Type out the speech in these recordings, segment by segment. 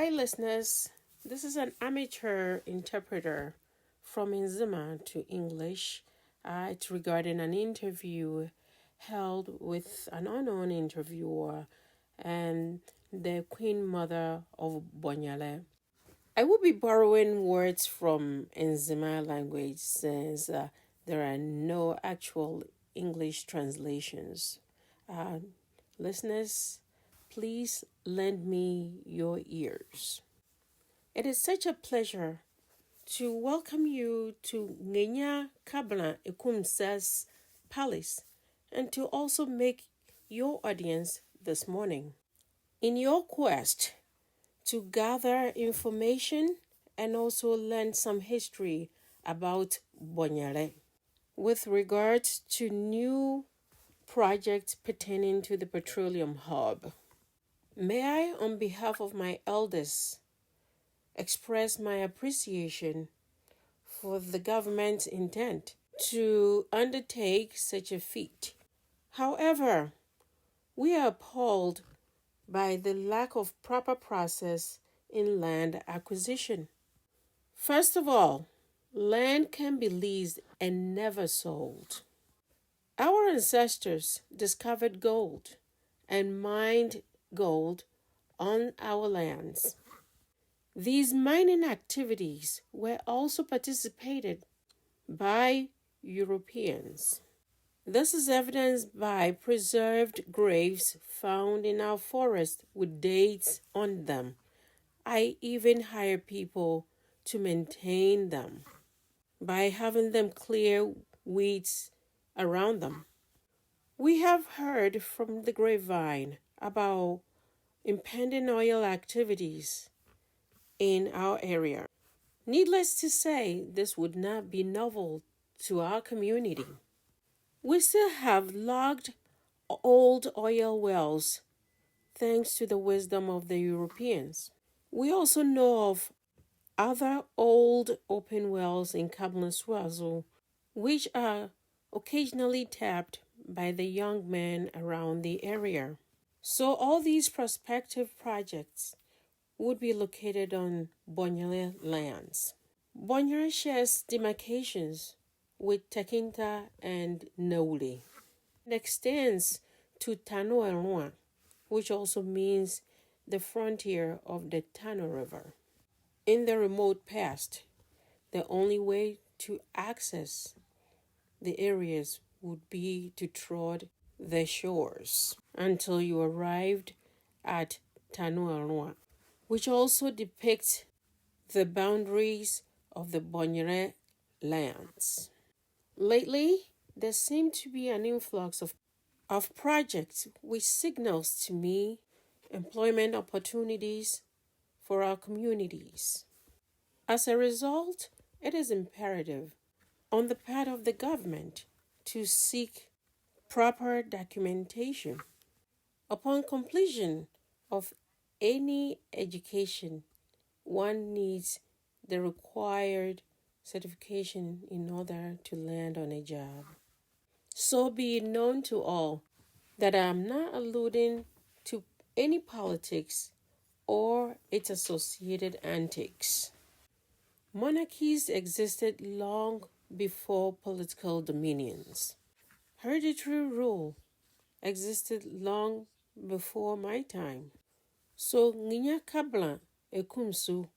Hi, listeners. This is an amateur interpreter from Nzima to English. It's regarding an interview held with an unknown interviewer and the Queen Mother of Bonyele. I will be borrowing words from Nzima language since there are no actual English translations. Uh, Listeners, please lend me your ears. It is such a pleasure to welcome you to Ngenya Kabla Ekumsa's palace and to also make your audience this morning. In your quest to gather information and also learn some history about Bonyele with regards to new projects pertaining to the petroleum hub. May I, on behalf of my elders, express my appreciation for the government's intent to undertake such a feat. However, we are appalled by the lack of proper process in land acquisition. First of all, land can be leased and never sold. Our ancestors discovered gold and mined gold on our lands. These mining activities were also participated by Europeans. This is evidenced by preserved graves found in our forest with dates on them. I even hire people to maintain them by having them clear weeds around them. We have heard from the grapevine about impending oil activities in our area. Needless to say, this would not be novel to our community. We still have logged old oil wells thanks to the wisdom of the Europeans. We also know of other old open wells in Kablenswazo, which are occasionally tapped by the young men around the area. So all these prospective projects would be located on Bonyele lands. Bonyere shares demarcations with Takinta and Nauli. It extends to Tanoelwa, which also means the frontier of the Tano River. In the remote past, the only way to access the areas would be to trod the shores until you arrived at Tanoelwa, which also depicts the boundaries of the Bonyere lands. Lately, there seemed to be an influx of projects which signals to me employment opportunities for our communities. As a result, it is imperative on the part of the government to seek proper documentation. Upon completion of any education, one needs the required certification in order to land on a job. So be it known to all that I am not alluding to any politics or its associated antics. Monarchies existed long before political dominions. Hereditary rule existed long before my time. So Nginya Kabla Ekumsu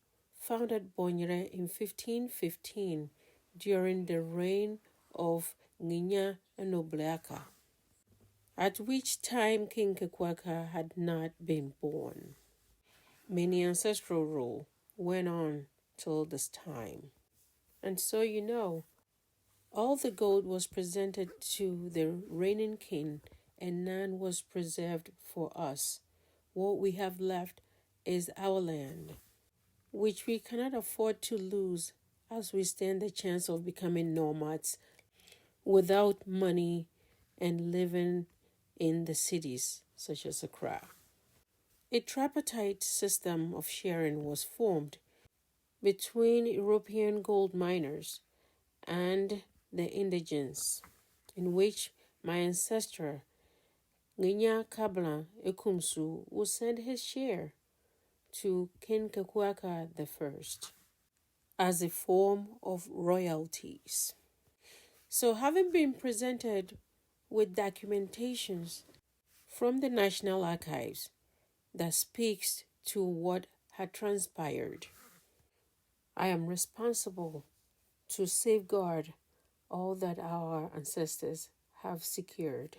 founded Bonyere in 1515 during the reign of Nginya Enobleaka, at which time King Kekwaka had not been born. Many ancestral rule went on till this time. And so all the gold was presented to the reigning king and none was preserved for us. What we have left is our land, which we cannot afford to lose as we stand the chance of becoming nomads without money and living in the cities such as Accra. A tripartite system of sharing was formed between European gold miners and the indigenes, in which my ancestor Nginya Kabla Ekumsu would send his share to King Kekuaka I as a form of royalties. So, having been presented with documentations from the National Archives that speaks to what had transpired, I am responsible to safeguard all that our ancestors have secured.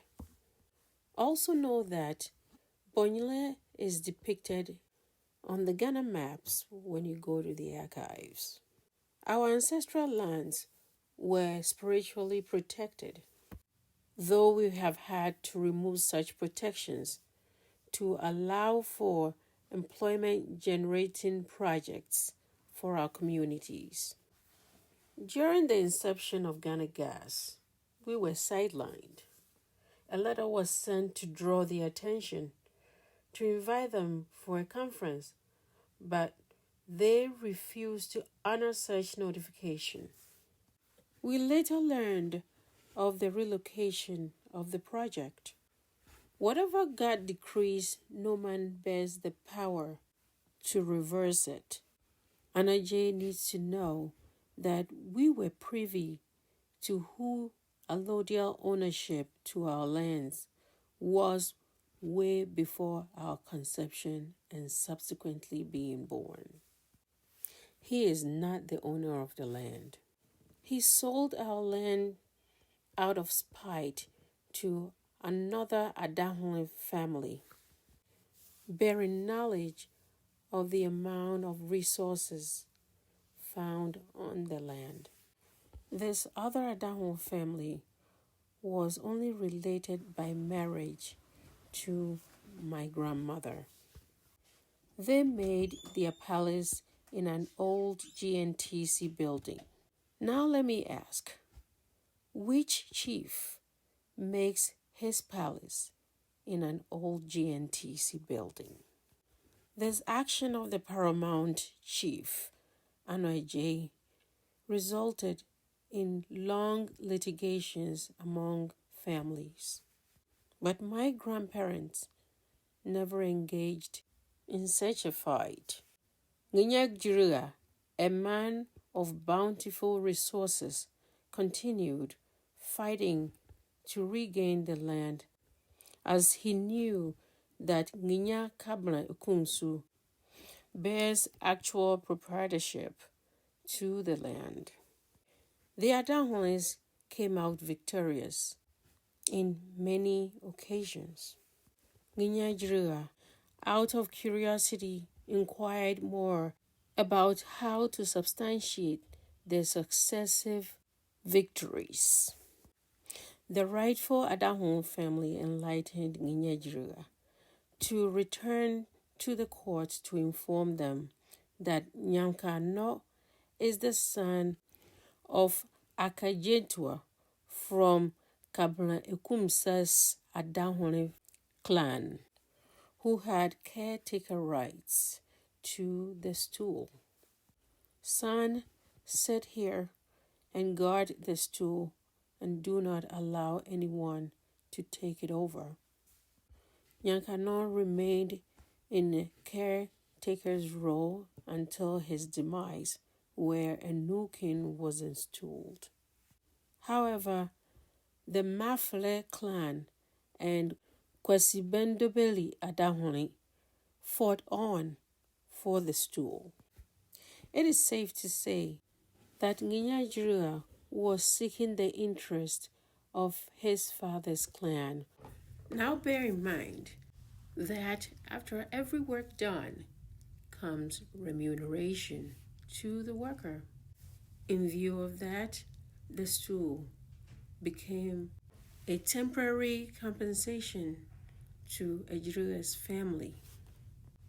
Also know that Bonyele is depicted on the Ghana maps when you go to the archives. Our ancestral lands were spiritually protected, though we have had to remove such protections to allow for employment generating projects for our communities. During the inception of Ghana Gas, we were sidelined. A letter was sent to draw their attention, to invite them for a conference, but they refused to honor such notification. We later learned of the relocation of the project. Whatever God decrees, no man bears the power to reverse it. Anna J needs to know that we were privy to who allodial ownership to our lands was way before our conception and subsequently being born. He is not the owner of the land. He sold our land out of spite to another Adahun family, bearing knowledge of the amount of resources found on the land. This other Adahun family was only related by marriage to my grandmother. They made their palace in an old GNTC building. Now let me ask, which chief makes his palace in an old GNTC building? This action of the paramount chief, Anoy J, resulted in long litigations among families. But my grandparents never engaged in such a fight. Nginyak Jirua, a man of bountiful resources, continued fighting to regain the land, as he knew that Nginya Kabla Ukumsu bears actual proprietorship to the land. The Adahuans came out victorious in many occasions. Nginya Jirua, out of curiosity, inquired more about how to substantiate their successive victories. The rightful Adahun family enlightened Nginya Jirua to return to the court to inform them that Nyanka No is the son of Akajentua from Kabla Ekumsa's Adahun clan, who had caretaker rights to the stool. Son, sit here and guard the stool and do not allow anyone to take it over. Nyankano remained in a caretaker's role until his demise, where a new king was installed. However, the Mafle clan and Kwesibendobeli Adahoni fought on for the stool. It is safe to say that Nginya Jirua was seeking the interest of his father's clan. Now bear in mind that after every work done comes remuneration to the worker. In view of that, the stool became a temporary compensation to Ejirua's family.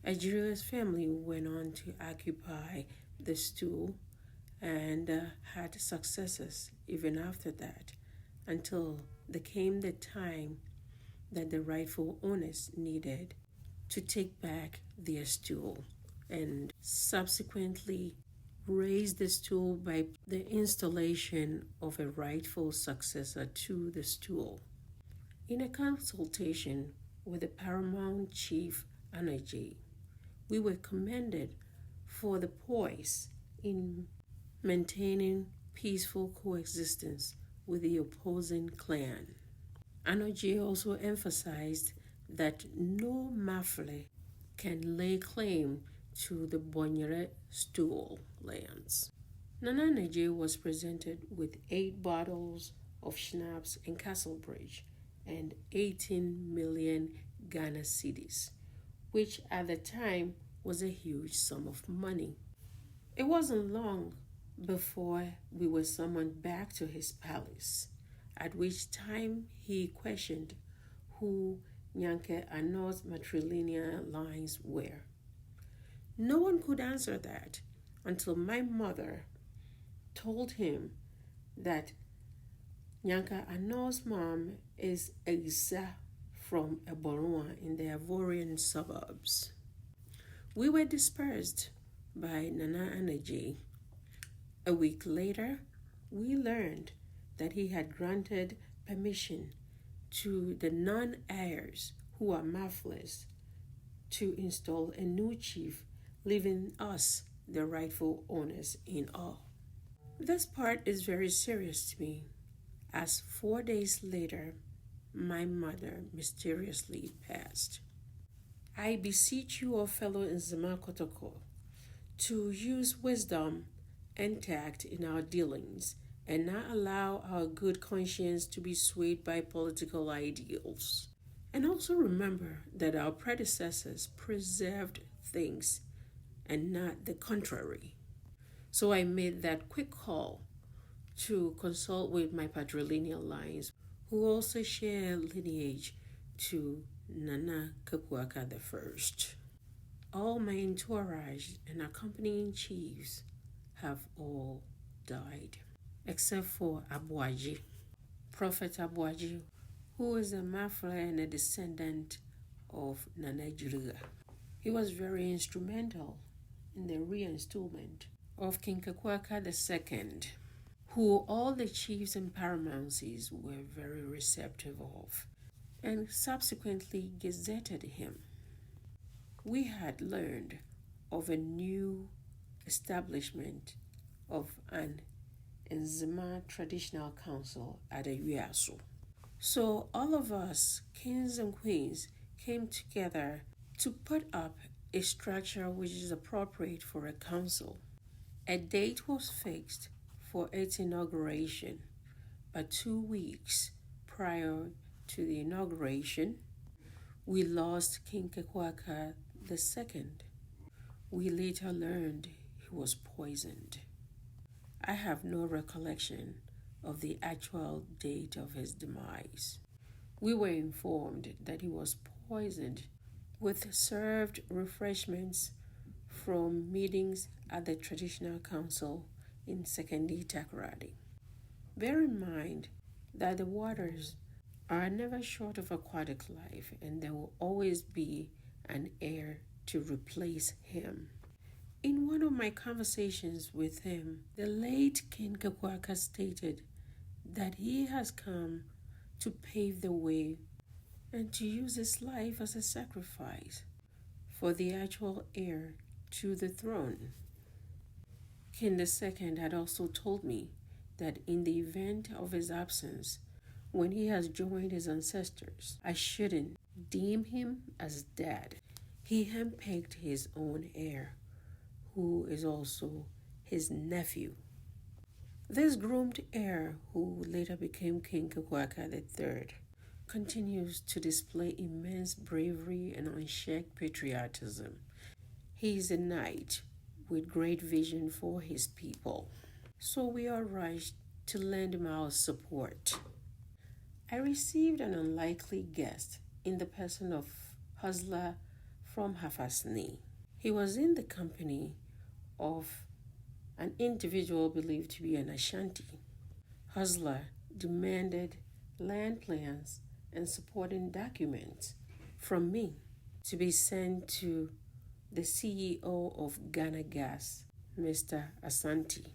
Ejirua's family went on to occupy the stool and had successes even after that, until there came the time that the rightful owners needed to take back their stool and subsequently raise the stool by the installation of a rightful successor to the stool. In a consultation with the paramount chief Anaji, we were commended for the poise in maintaining peaceful coexistence with the opposing clan. Anoje also emphasized that no Mafle can lay claim to the Bonyere stool lands. Nana Neje was presented with 8 bottles of schnapps in Castlebridge and 18 million Ghana cedis, which at the time was a huge sum of money. It wasn't long before we were summoned back to his palace, at which time he questioned who Nyanke Ano's matrilineal lines were. No one could answer that until my mother told him that Nyanka Ano's mom is Eisa from Ebolua in the Ivorian suburbs. We were dispersed by Nana Aneje. A week later, we learned that he had granted permission to the non-heirs who are Mafles to install a new chief, leaving us the rightful owners in awe. This part is very serious to me, as 4 days later, my mother mysteriously passed. I beseech you, O fellow Nzima Kotoko, to use wisdom and tact in our dealings and not allow our good conscience to be swayed by political ideals. And also remember that our predecessors preserved things and not the contrary. So I made that quick call to consult with my patrilineal lines, who also share lineage to Nana Kapuaka I. All my entourage and accompanying chiefs have all died, except for Abuaji, Prophet Abuaji, who is a Mafla and a descendant of Nana Jiriga. He was very instrumental in the reinstallment of King Kakwaka II, who all the chiefs and paramountcies were very receptive of, and subsequently gazetted him. We had learned of a new establishment of an Nzima Traditional Council at Ewiaso. So all of us, kings and queens, came together to put up a structure which is appropriate for a council. A date was fixed for its inauguration, but 2 weeks prior to the inauguration, we lost King Kakwaka II. We later learned he was poisoned. I have no recollection of the actual date of his demise. We were informed that he was poisoned with served refreshments from meetings at the Traditional Council in Sekendi Takoradi. Bear in mind that the waters are never short of aquatic life, and there will always be an heir to replace him. In one of my conversations with him, the late King Kakwaka stated that he has come to pave the way and to use his life as a sacrifice for the actual heir to the throne. King II had also told me that in the event of his absence, when he has joined his ancestors, I shouldn't deem him as dead. He handpicked his own heir, who is also his nephew. This groomed heir, who later became King Kakwaka III, continues to display immense bravery and unchecked patriotism. He is a knight with great vision for his people, so we are rushed to lend him our support. I received an unlikely guest in the person of Hustler from Hafasni. He was in the company of an individual believed to be an Ashanti. Hustler demanded land plans and supporting documents from me to be sent to the CEO of Ghana Gas, Mr. Asante.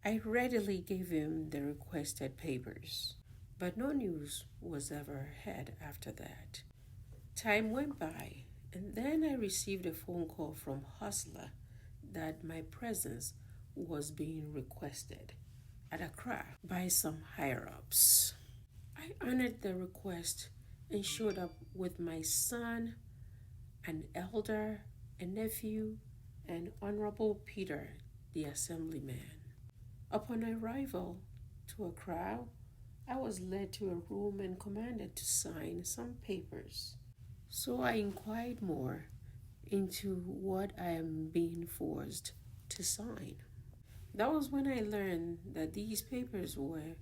I readily gave him the requested papers, but no news was ever heard after that. Time went by, And then I received a phone call from Hustler that my presence was being requested at Accra by some higher ups. I honored the request and showed up with my son, an elder, a nephew, and Honorable Peter, the assemblyman. Upon arrival to Accra, I was led to a room and commanded to sign some papers. So I inquired more into what I am being forced to sign. That was when I learned that these papers were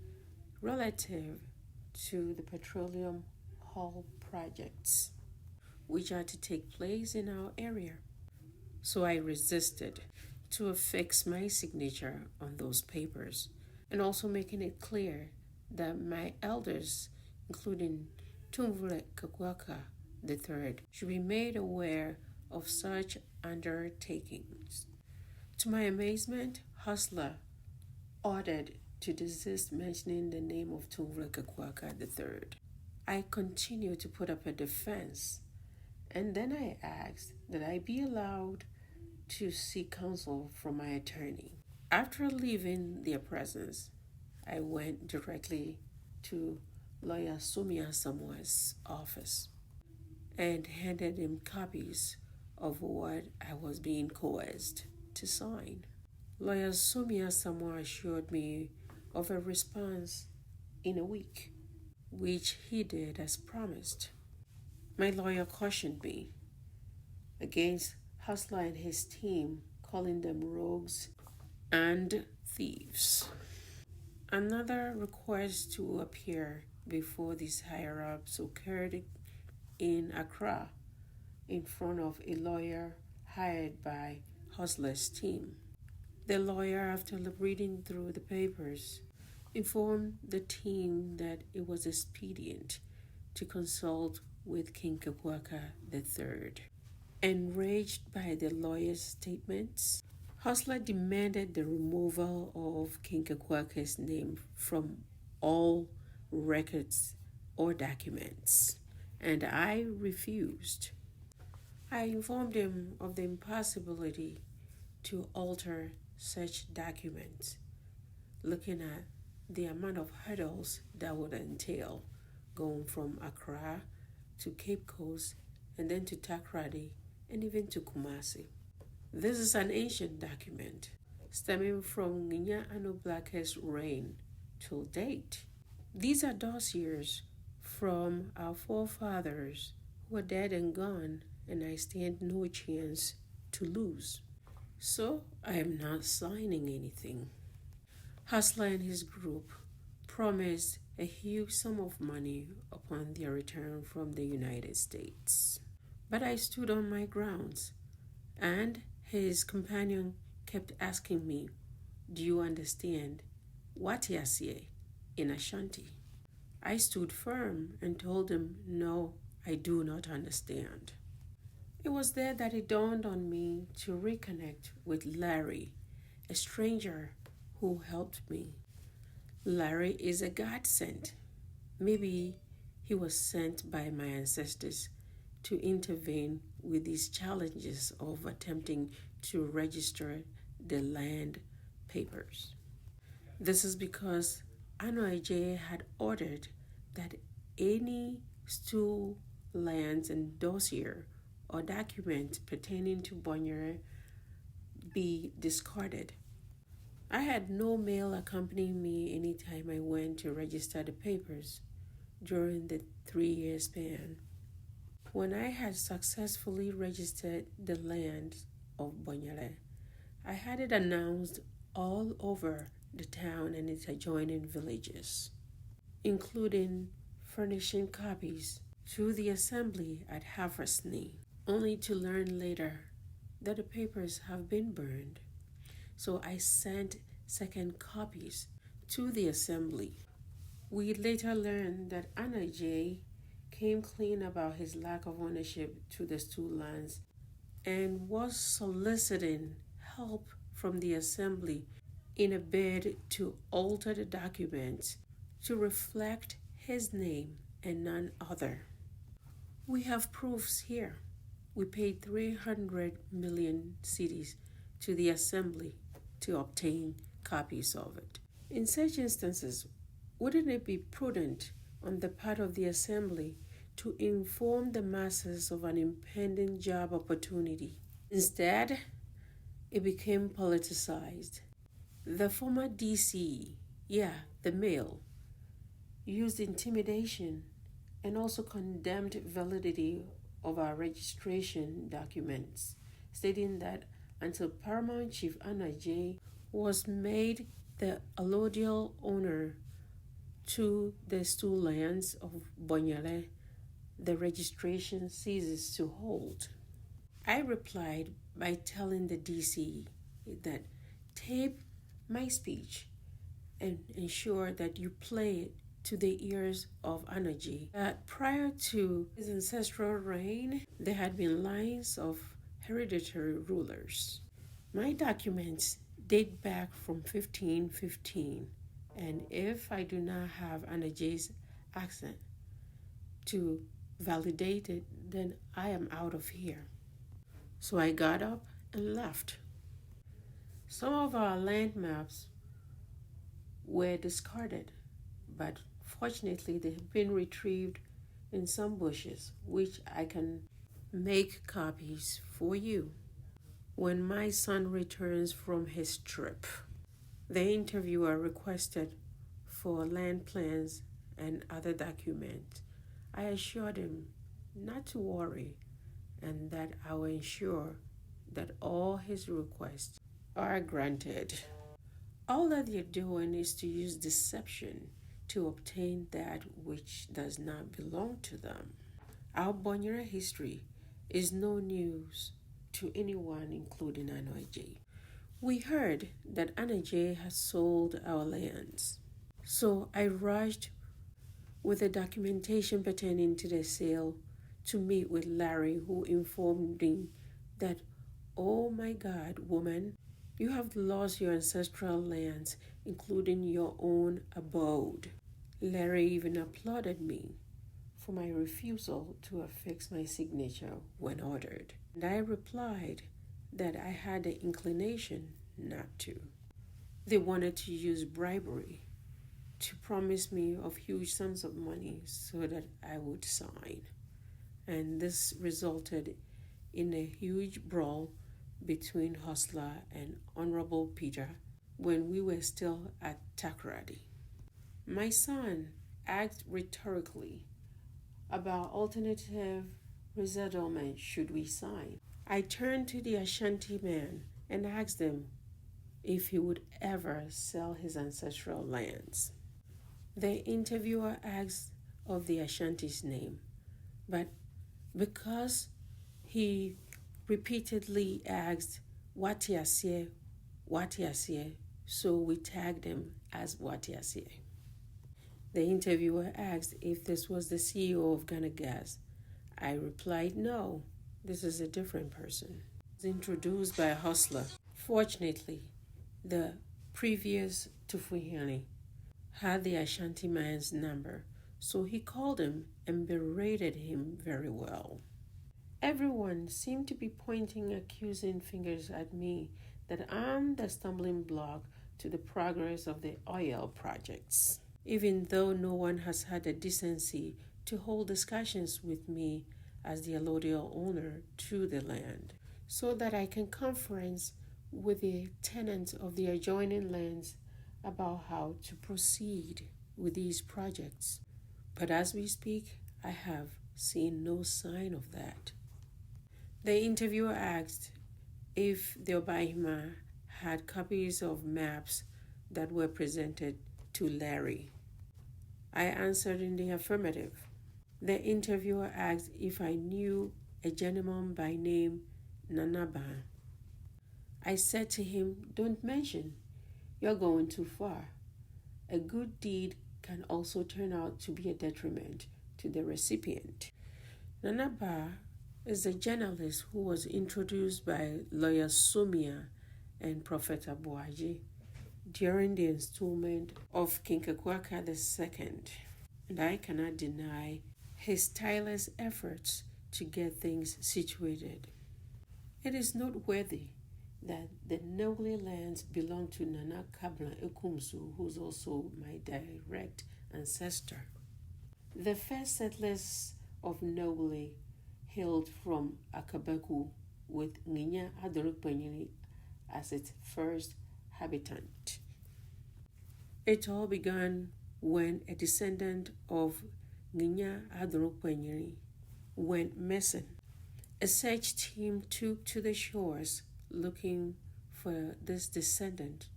relative to the petroleum hull projects, which are to take place in our area. So I resisted to affix my signature on those papers and also making it clear that my elders, including Tumvule Kakwaka III, should be made aware of such undertakings. To my amazement, Hustler ordered to desist mentioning the name of Tumvule Kakwaka III. I continued to put up a defense, and then I asked that I be allowed to seek counsel from my attorney. After leaving their presence, I went directly to lawyer Sumia Samoa's office and handed him copies of what I was being coerced to sign. Lawyer Sumia Samoa assured me of a response in a week, which he did as promised. My lawyer cautioned me against Hustler and his team, calling them rogues and thieves. Another request to appear before these higher-ups occurred in Accra in front of a lawyer hired by Hustler's team. The lawyer, after reading through the papers, informed the team that it was expedient to consult with King Kakwaka III. Enraged by the lawyer's statements, Hustler demanded the removal of King Kakwaka's name from all records or documents, and I refused. I informed him of the impossibility to alter such documents, looking at the amount of hurdles that would entail going from Accra to Cape Coast and then to Takoradi and even to Kumasi. This is an ancient document stemming from Nginya Anu Black's reign till date. These are dossiers from our forefathers who are dead and gone, and I stand no chance to lose. So I am not signing anything. Hustler and his group promised a huge sum of money upon their return from the United States. But I stood on my grounds, and his companion kept asking me, "Do you understand Watiasie in Ashanti?" I stood firm and told him, "No, I do not understand." It was there that it dawned on me to reconnect with Larry, a stranger who helped me. Larry is a godsend. Maybe he was sent by my ancestors to intervene with these challenges of attempting to register the land papers. This is because Anoaje had ordered that any stool, lands, and dossier or document pertaining to Bonyere be discarded. I had no mail accompanying me anytime I went to register the papers during the 3-year span. When I had successfully registered the land of Bonyele, I had it announced all over the town and its adjoining villages, including furnishing copies to the assembly at Haversney, only to learn later that the papers have been burned. So I sent second copies to the assembly. We later learned that Anna J. came clean about his lack of ownership to the stool lands and was soliciting help from the assembly in a bid to alter the documents to reflect his name and none other. We have proofs here. we paid 300 million cedis to the assembly to obtain copies of it. In such instances, wouldn't it be prudent on the part of the assembly to inform the masses of an impending job opportunity? Instead, it became politicized. The former DC, the male, used intimidation and also condemned validity of our registration documents, stating that until Paramount Chief Anna J was made the allodial owner to the stool lands of Bonyele, the registration ceases to hold. I replied by telling the DC that tape my speech and ensure that you play it to the ears of Anaji. That prior to his ancestral reign, there had been lines of hereditary rulers. My documents date back from 1515, and if I do not have Anaji's accent to validate it, then I am out of here. So I got up and left. Some of our land maps were discarded, but fortunately they have been retrieved in some bushes, which I can make copies for you. When my son returns from his trip, the interviewer requested for land plans and other documents. I assured him not to worry and that I will ensure that all his requests are granted. All that they're doing is to use deception to obtain that which does not belong to them. Our Bonyere history is no news to anyone, including Anoije. We heard That Anoije has sold our lands. So I rushed with the documentation pertaining to the sale to meet with Larry, who informed me that, oh my God, woman, you have lost your ancestral lands, including your own abode. Larry even applauded me for my refusal to affix my signature when ordered. And I replied that I had the inclination not to. They wanted to use bribery to promise me of huge sums of money so that I would sign. And this resulted in a huge brawl between Hustler and Honorable Peter when we were still at Takoradi. My son asked rhetorically about alternative resettlement should we sign. I turned to the Ashanti man and asked him if he would ever sell his ancestral lands. The interviewer asked of the Ashanti's name, but because he repeatedly asked Watiasie, so we tagged him as Watiasie. The interviewer asked if this was the CEO of Ghana Gas. I replied, no, this is a different person. He was introduced by a hustler. Fortunately, the previous Tufuhani had the Ashanti man's number, so he called him and berated him very well. Everyone seemed to be pointing accusing fingers at me that I'm the stumbling block to the progress of the oil projects, even though no one has had the decency to hold discussions with me as the allodial owner to the land, so that I can conference with the tenants of the adjoining lands about how to proceed with these projects. But as we speak, I have seen no sign of that. The interviewer asked if the Obahemaa had copies of maps that were presented to Larry. I answered in the affirmative. The interviewer asked if I knew a gentleman by name Nanaba. I said to him, don't mention, you're going too far. A good deed can also turn out to be a detriment to the recipient. Nanaba is a journalist who was introduced by lawyer Sumia and Prophet Abuaji during the installment of King Kakwaka II, and I cannot deny his tireless efforts to get things situated. It is noteworthy that the Nogli lands belong to Nana Kabla Ekumsu, who's also my direct ancestor. The first settlers of Nogli hailed from Akabaku, with Nginya Adorukpanyeli as its first habitant. It all began when a descendant of Nginya Adorukpanyeli went missing. A search team took to the shores looking for this descendant.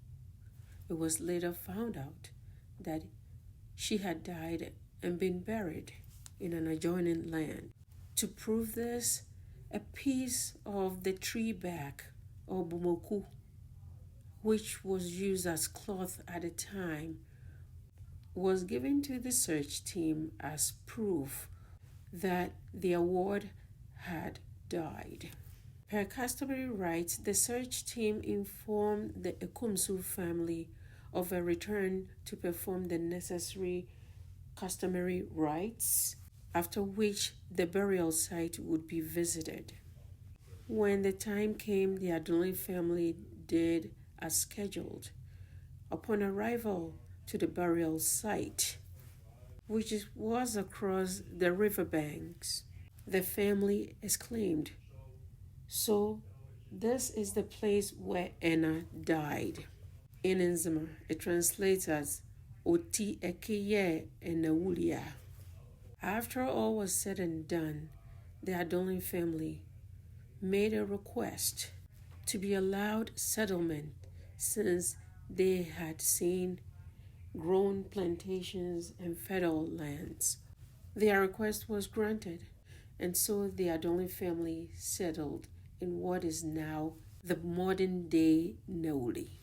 It was later found out that she had died and been buried in an adjoining land. To prove this, a piece of the tree bark or bumoku, which was used as cloth at the time, was given to the search team as proof that the award had died. Per customary rights, the search team informed the Ekumsu family of a return to perform the necessary customary rites, after which the burial site would be visited. When the time came, the Adonai family did as scheduled. Upon arrival to the burial site, which was across the riverbanks, the family exclaimed, "So, this is the place where Anna died." In Nzima, it translates as Oti Ekeye Enawulia. After all was said and done, the Adonai family made a request to be allowed settlement since they had seen grown plantations and fertile lands. Their request was granted, and so the Adonai family settled in what is now the modern day Noli.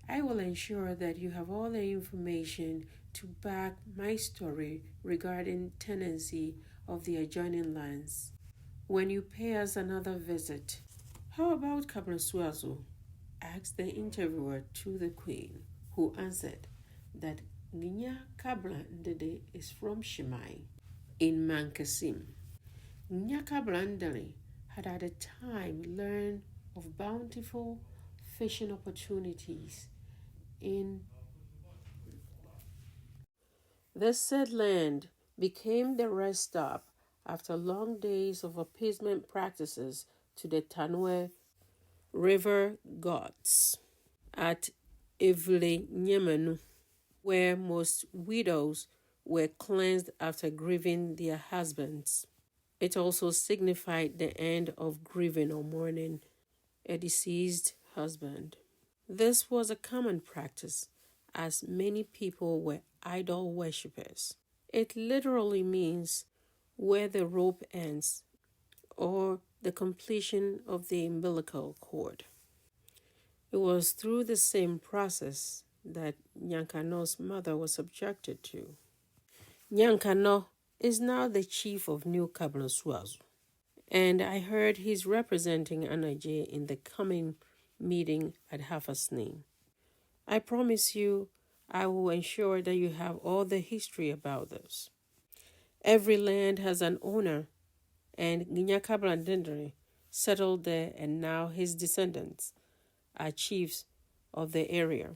I will ensure that you have all the information to back my story regarding tenancy of the adjoining lands when you pay us another visit. How about Kablansuazo? Asked the interviewer to the queen, who answered that Nginya Kabla Ndede is from Shemai in Mankasim. Nginya Kabla Ndede had at the time learned of bountiful fishing opportunities in the said land became the rest stop after long days of appeasement practices to the Tanwe River gods at Ivle Nyemenu, where most widows were cleansed after grieving their husbands. It also signified the end of grieving or mourning a deceased husband. This was a common practice, as many people were idol worshippers. It literally means where the rope ends, or the completion of the umbilical cord. It was through the same process that Nyankano's mother was subjected to. Nyankano is now the chief of New Kablansuazu, and I heard he's representing Anaje in the coming meeting at Hafasni. I promise you, I will ensure that you have all the history about this. Every land has an owner, and Ginyakablandindri settled there, and now his descendants are chiefs of the area.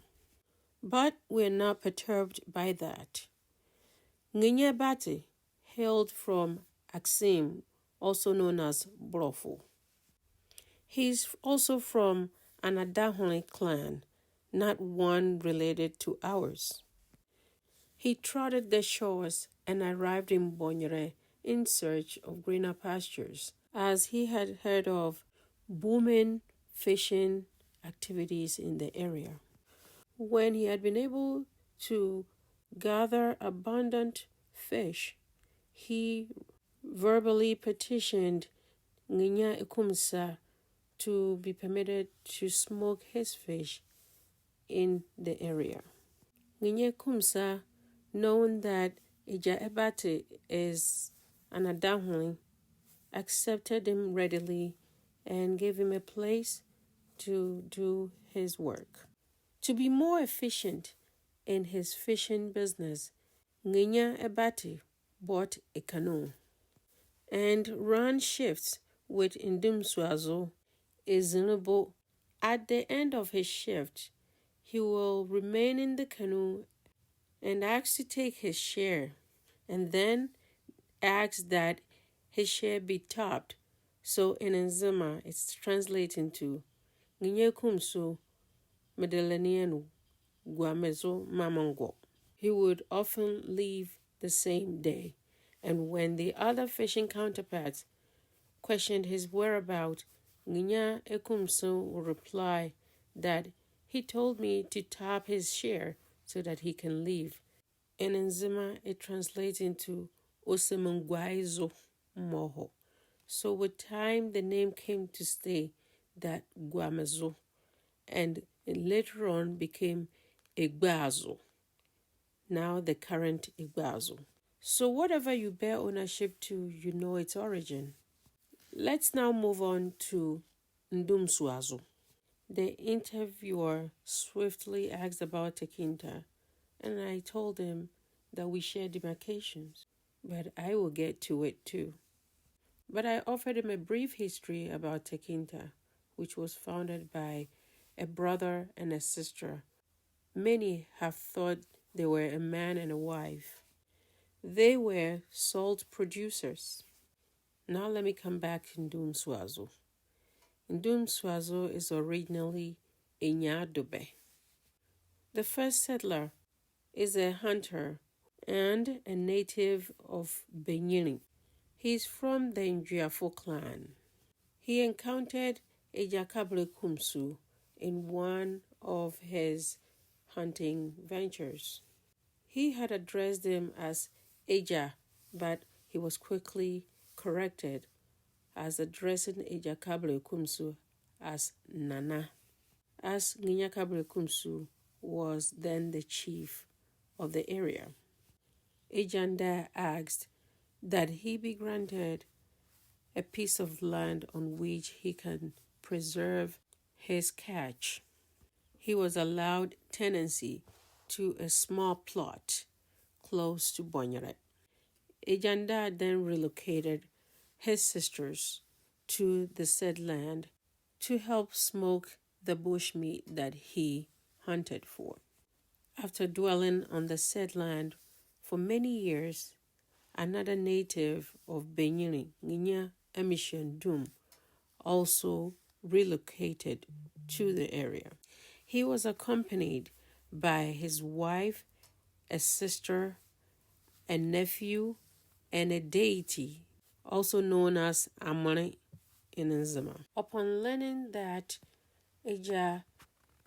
But we're not perturbed by that. Nginyabati hailed from Aksim, also known as Brofo. He's also from an Adaholi clan, not one related to ours. He trotted the shores and arrived in Bonyere in search of greener pastures, as he had heard of booming fishing activities in the area. When he had been able to gather abundant fish, he verbally petitioned Nginya Ekumsa to be permitted to smoke his fish in the area. Nginya Ekumsa, knowing that Ija Ebate is an Adaholi, accepted him readily and gave him a place to do his work. To be more efficient in his fishing business, Nginya Ebate bought a canoe. and run shifts with Ndumswazo Izunabo. At the end of his shift, he will remain in the canoe and ask to take his share, and then ask that his share be topped. So in Nzima, it's translating to Nginye kumso medelenienu guamezo mamango. He would often leave the same day, and when the other fishing counterparts questioned his whereabouts, Nginya Ekumso would reply that he told me to top his share so that he can leave. In Nzima, it translates into Osemungwaizo Moho. So with time, the name came to stay that Guamezo, and it later on became Igbazo, now the current Igbazo. So whatever you bear ownership to, you know its origin. Let's now move on to Ndumswazo. The interviewer swiftly asked about Tekinta, and I told him that we share demarcations, but I will get to it too. But I offered him a brief history about Tekinta, which was founded by a brother and a sister. Many have thought they were a man and a wife. They were salt producers. Now let me come back to Ndumswazo. Ndumswazo is originally a Nyadobe. The first settler is a hunter and a native of Bonyele. He is from the Njiafo clan. He encountered Ejakable Kumsu in one of his hunting ventures. He had addressed him as Eja, but he was quickly corrected as addressing Ejakable Kumsu as Nana, as Nginyakable Kumsu was then the chief of the area. Ejanda asked that he be granted a piece of land on which he can preserve his catch. He was allowed tenancy to a small plot close to Bonyere. Ejanda then relocated his sisters to the said land to help smoke the bushmeat that he hunted for. After dwelling on the said land for many years, another native of Bonyele, Nginya Emishendum, also relocated to the area. He was accompanied by his wife, a sister, a nephew, and a deity, also known as Amane in Nzima. Upon learning that Eja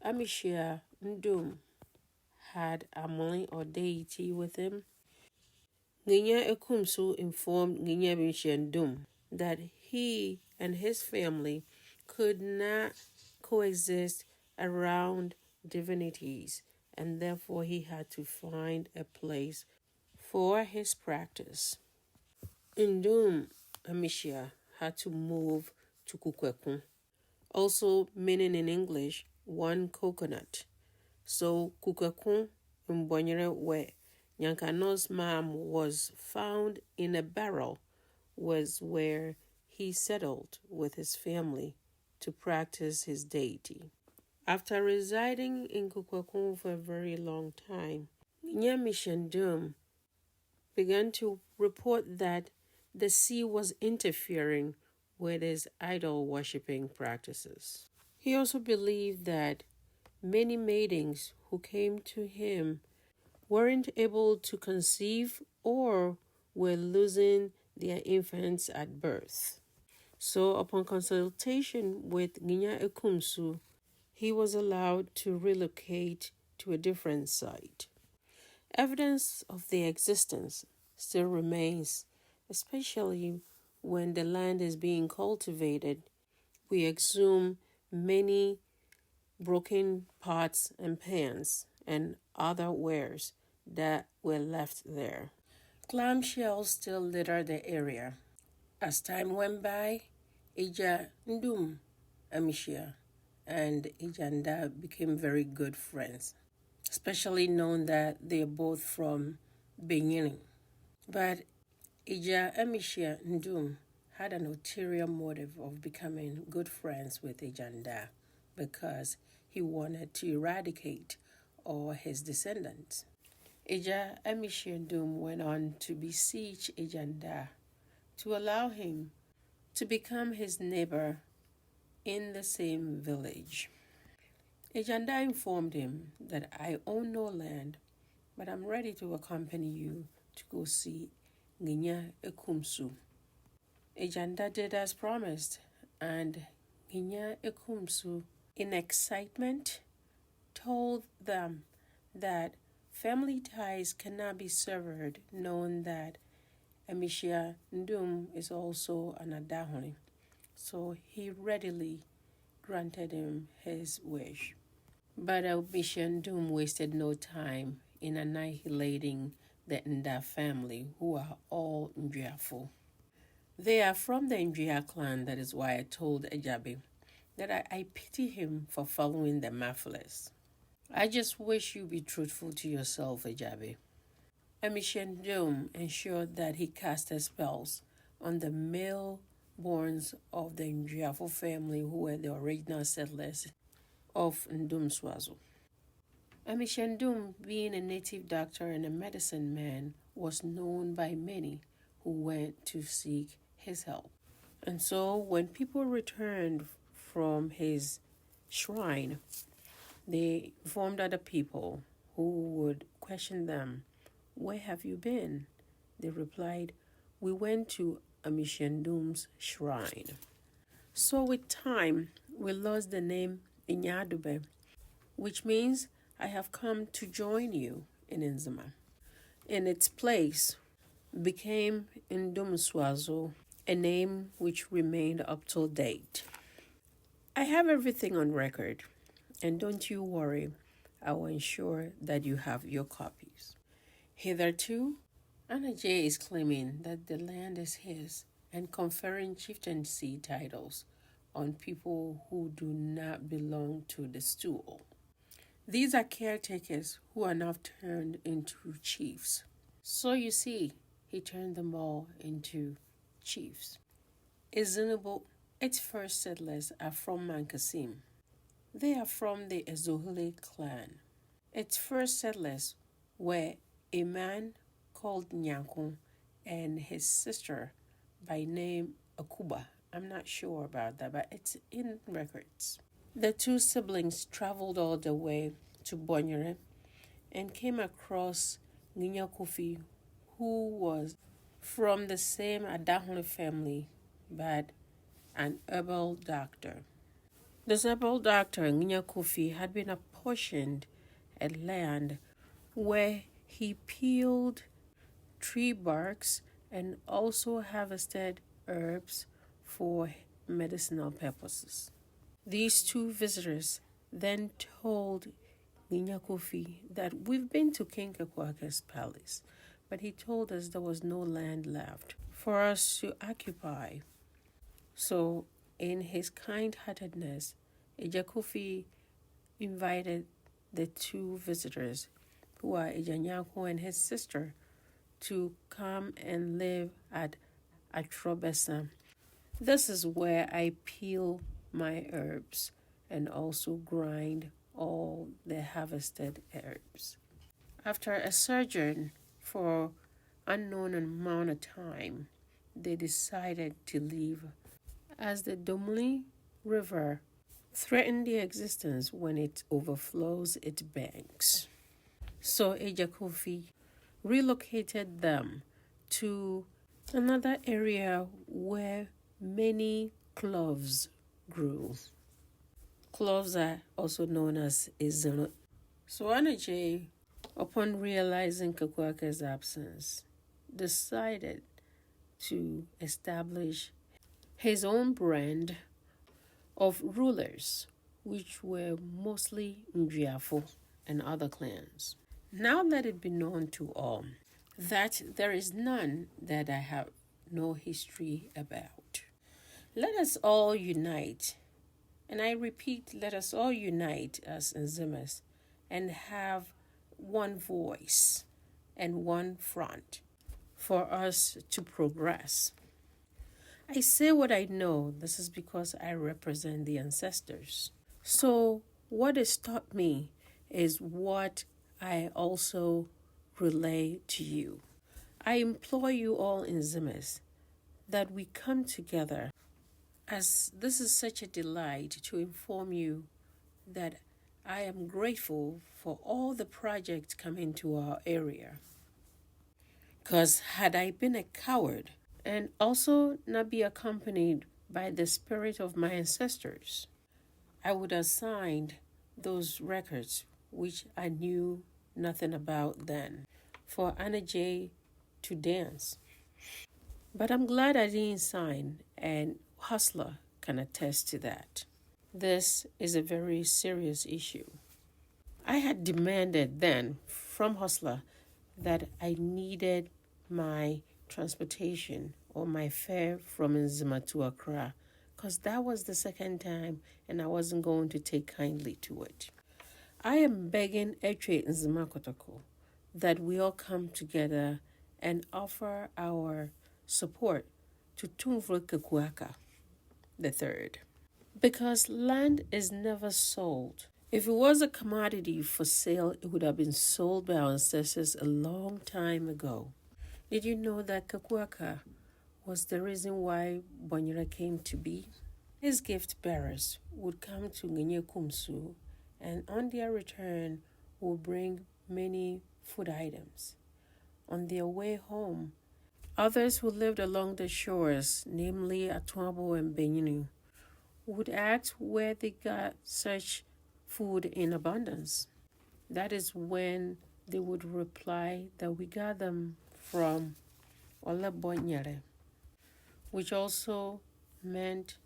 Amishia Ndum had Amane or deity with him, Nginya Ekumsu informed Nginya Amishia Ndum that he and his family could not coexist around divinities, and therefore he had to find a place for his practice. Ndum Amishia had to move to Kukwekun, also meaning in English one coconut. So Kukwekun in Bonyere, where Nyankano's mom was found in a barrel, was where he settled with his family to practice his deity. After residing in Kukwekun for a very long time, Nyamishandum began to report that the sea was interfering with his idol worshipping practices. He also believed that many maidens who came to him weren't able to conceive or were losing their infants at birth. So, upon consultation with Nginya Ekumsu, he was allowed to relocate to a different site. Evidence of their existence still remains, especially when the land is being cultivated. We exhume many broken pots and pans and other wares that were left there. Clamshells still litter the area. As time went by, Eja Ndum Amishia and Ejanda became very good friends, especially knowing that they are both from Bonyele. But Ija Emishia Ndum had an ulterior motive of becoming good friends with Ejanda because he wanted to eradicate all his descendants. Ija Emishia Ndum went on to beseech Ejanda to allow him to become his neighbor in the same village. Ejanda informed him that I own no land, but I'm ready to accompany you to go see Nginya Ekumsu. Ejanda did as promised, and Nginya Ekumsu, in excitement, told them that family ties cannot be severed, knowing that Emishia Ndum is also an Adahoni. So he readily granted him his wish. But Emishia Ndum wasted no time in annihilating the Nda family, who are all Ndriafo. They are from the Ndria clan. That is why I told Ejabi that I pity him for following the Mafles. I just wish you be truthful to yourself, Ejabi. Emishia Ndum ensured that he cast spells on the male borns of the Ndriafo family, who were the original settlers of Ndumswazo. Emishia Ndum, being a native doctor and a medicine man, was known by many who went to seek his help. And so when people returned from his shrine, they informed other people who would question them, "Where have you been?" They replied, "We went to Emishia Ndum's shrine." So with time, we lost the name Inyadube, which means I have come to join you in Nzima. In its place became Ndumswazo, a name which remained up to date. I have everything on record, and don't you worry, I will ensure that you have your copies. Hitherto, Anna J is claiming that the land is his and conferring chieftaincy titles on people who do not belong to the stool. These are caretakers who are now turned into chiefs. So you see, he turned them all into chiefs. Izunubu, its first settlers are from Mankasim. They are from the Ezohule clan. Its first settlers were a man called Nyankun and his sister by name Akuba. I'm not sure about that, but it's in records. The two siblings traveled all the way to Bonyere and came across Nginya Kofi, who was from the same Adahole family, but an herbal doctor. This herbal doctor, Nginya Kofi, had been apportioned a land where he peeled tree barks and also harvested herbs for medicinal purposes. These two visitors then told Nginya Kofi that we've been to King Kekwaka's palace, but he told us there was no land left for us to occupy. So, in his kind-heartedness, Eja Kofi invited the two visitors, who are Ejanyako and his sister, to come and live at Atrobesa. This is where I peel my herbs and also grind all the harvested herbs. After a sojourn for unknown amount of time, they decided to leave as the Domli River threatened their existence when it overflows its banks. So Eja Kofi relocated them to another area where many cloves grew. Cloves are also known as Izano. So Anaje, upon realizing Kekwaka's absence, decided to establish his own brand of rulers, which were mostly Ndriafo and other clans. Now let it be known to all that there is none that I have no history about. Let us all unite, and I repeat, let us all unite as Nzimas and have one voice and one front for us to progress. I say what I know. This is because I represent the ancestors. So, what is taught me is what I also relay to you. I implore you all in Zimis that we come together, as this is such a delight to inform you that I am grateful for all the projects coming to our area. Because had I been a coward and also not be accompanied by the spirit of my ancestors, I would have signed those records which I knew nothing about then for Anna J to dance. But I'm glad I didn't sign, and Hustler can attest to that. This is a very serious issue. I had demanded then from Hustler that I needed my transportation or my fare from Nzima to Accra, because that was the second time and I wasn't going to take kindly to it. I am begging Eche Nzima Kotoko that we all come together and offer our support to Tumvro Kekuaka the third. Because land is never sold. If it was a commodity for sale, it would have been sold by our ancestors a long time ago. Did you know that Kekuaka was the reason why Bonyere came to be? His gift bearers would come to Ngenye Kumsu and on their return would bring many food items. On their way home, others who lived along the shores, namely Atuabo and Benyini, would ask where they got such food in abundance. That is when they would reply that we got them from Bonyele, which also meant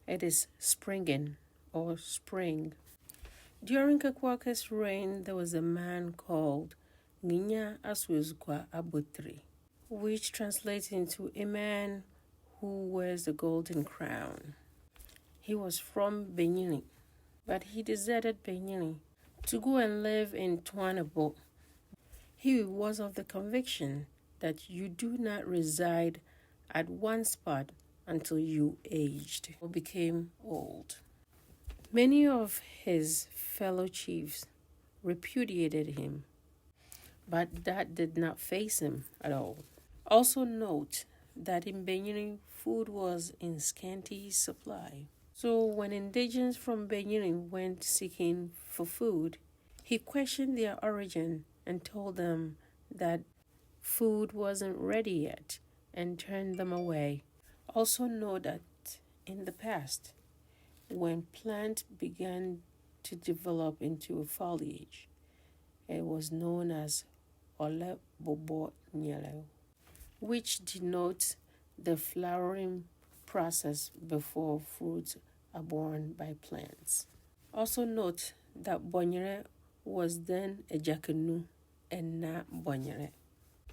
it is springing or spring. During Kekuaka's reign, there was a man called Nginya Aswezukwa Abutri, which translates into a man who wears the golden crown. He was from Benyini, but he deserted Benyini to go and live in Tuanabo. He was of the conviction that you do not reside at one spot until you aged or became old. Many of his fellow chiefs repudiated him, but that did not faze him at all. Also note that in Benyini, food was in scanty supply. So when indigenous from Benyini went seeking for food, he questioned their origin and told them that food wasn't ready yet and turned them away. Also know that in the past, when plant began to develop into a foliage, it was known as Ole Bobo Nyele, which denotes the flowering process before fruits are born by plants. Also note that Bonyere was then a Jakenu and not Bonyere.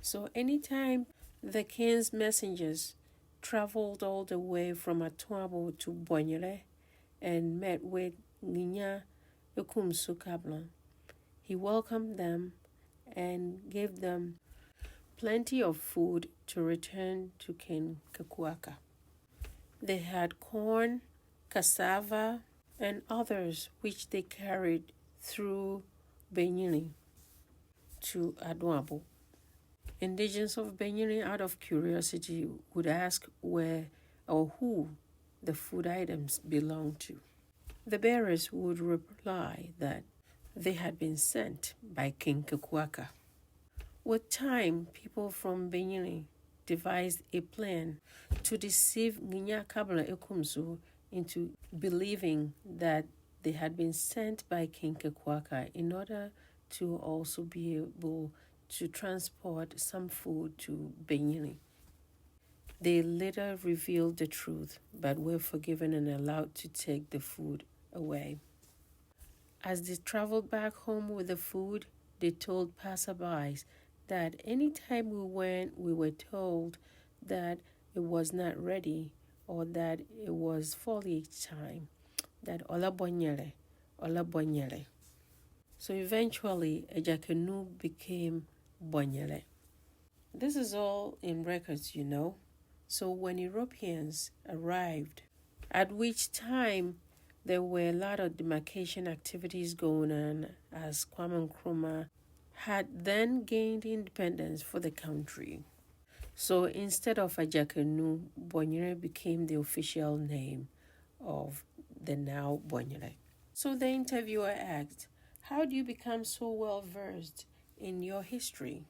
So anytime the king's messengers traveled all the way from Atuabo to Bonyere and met with Nginya Ekumsu Kablan, he welcomed them and gave them plenty of food to return to King Kekuaka. They had corn, cassava, and others which they carried through Benyini to Aduabo. Indigenous of Benyini, out of curiosity, would ask where or who the food items belonged to. The bearers would reply that they had been sent by King Kekuaka. With time, people from Benyini devised a plan to deceive Nginya Kabla Ekumsu into believing that they had been sent by King Kekuaka in order to also be able to transport some food to Benyini. They later revealed the truth, but were forgiven and allowed to take the food away. As they traveled back home with the food, they told passerbys that any time we went, we were told that it was not ready or that it was foliage time, that Ola Bonyele. So eventually, Ejakenu became Bonyele. This is all in records, you know. So when Europeans arrived, at which time there were a lot of demarcation activities going on as Kwame Nkrumah had then gained independence for the country. So instead of Ajakanu, Bonyere became the official name of the now Bonyele. So the interviewer asked, how do you become so well versed in your history?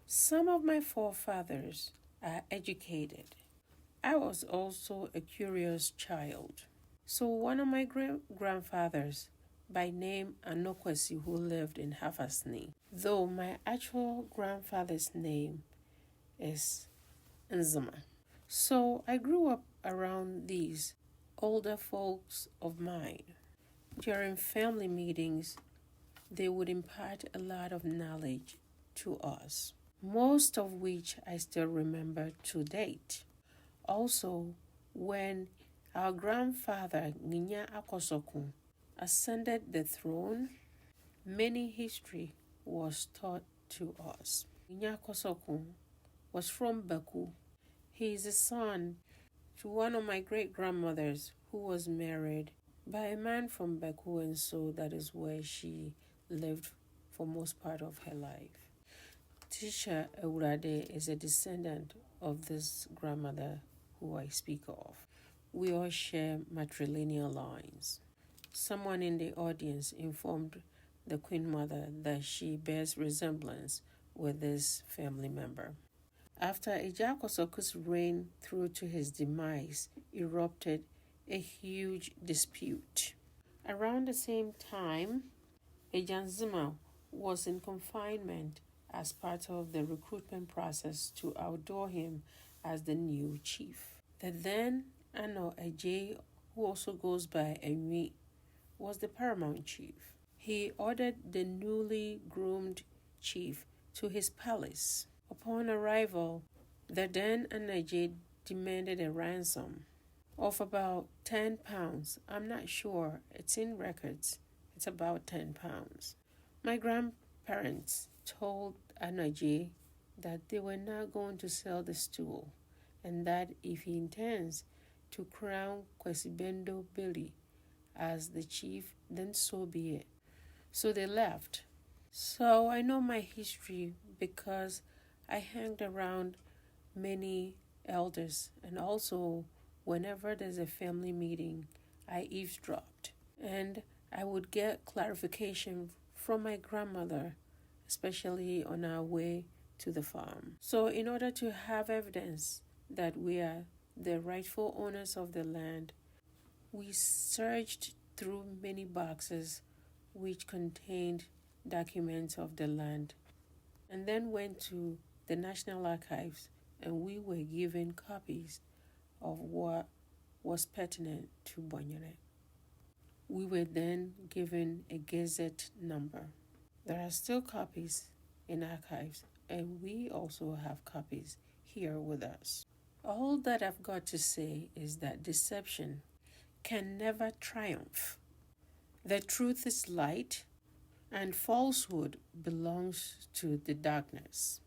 Some of my forefathers are educated. I was also a curious child. So one of my grandfathers, by name Anokwesi, who lived in Hafasni, though my actual grandfather's name is Nzima. So I grew up around these older folks of mine. During family meetings, they would impart a lot of knowledge to us, most of which I still remember to date. Also, when our grandfather Nginya Akosokun ascended the throne, many history was taught to us. Nginya Akosokun was from Baku. He is a son to one of my great grandmothers who was married by a man from Baku, and so that is where she lived for most part of her life. Tisha Ewurade is a descendant of this grandmother who I speak of. We all share matrilineal lines. Someone in the audience informed the Queen Mother that she bears resemblance with this family member. After Ejakosoku's reign through to his demise, erupted a huge dispute. Around the same time, Ejanzima was in confinement as part of the recruitment process to outdoor him as the new chief. The then Ano Ajay, who also goes by Enwi, was the paramount chief. He ordered the newly groomed chief to his palace. Upon arrival, the then Anajay demanded a ransom of about 10 pounds. I'm not sure, it's in records. It's about 10 pounds. My grandparents told Anajay that they were not going to sell the stool and that if he intends to crown Kwesibendo Billy as the chief, then so be it. So they left. So I know my history because I hanged around many elders, and also whenever there's a family meeting, I eavesdropped. And I would get clarification from my grandmother, especially on our way to the farm. So in order to have evidence that we are the rightful owners of the land, we searched through many boxes which contained documents of the land, and then went to the National Archives, and we were given copies of what was pertinent to Bonyele. We were then given a gazette number. There are still copies in archives, and we also have copies here with us. All that I've got to say is that deception can never triumph. The truth is light, and falsehood belongs to the darkness.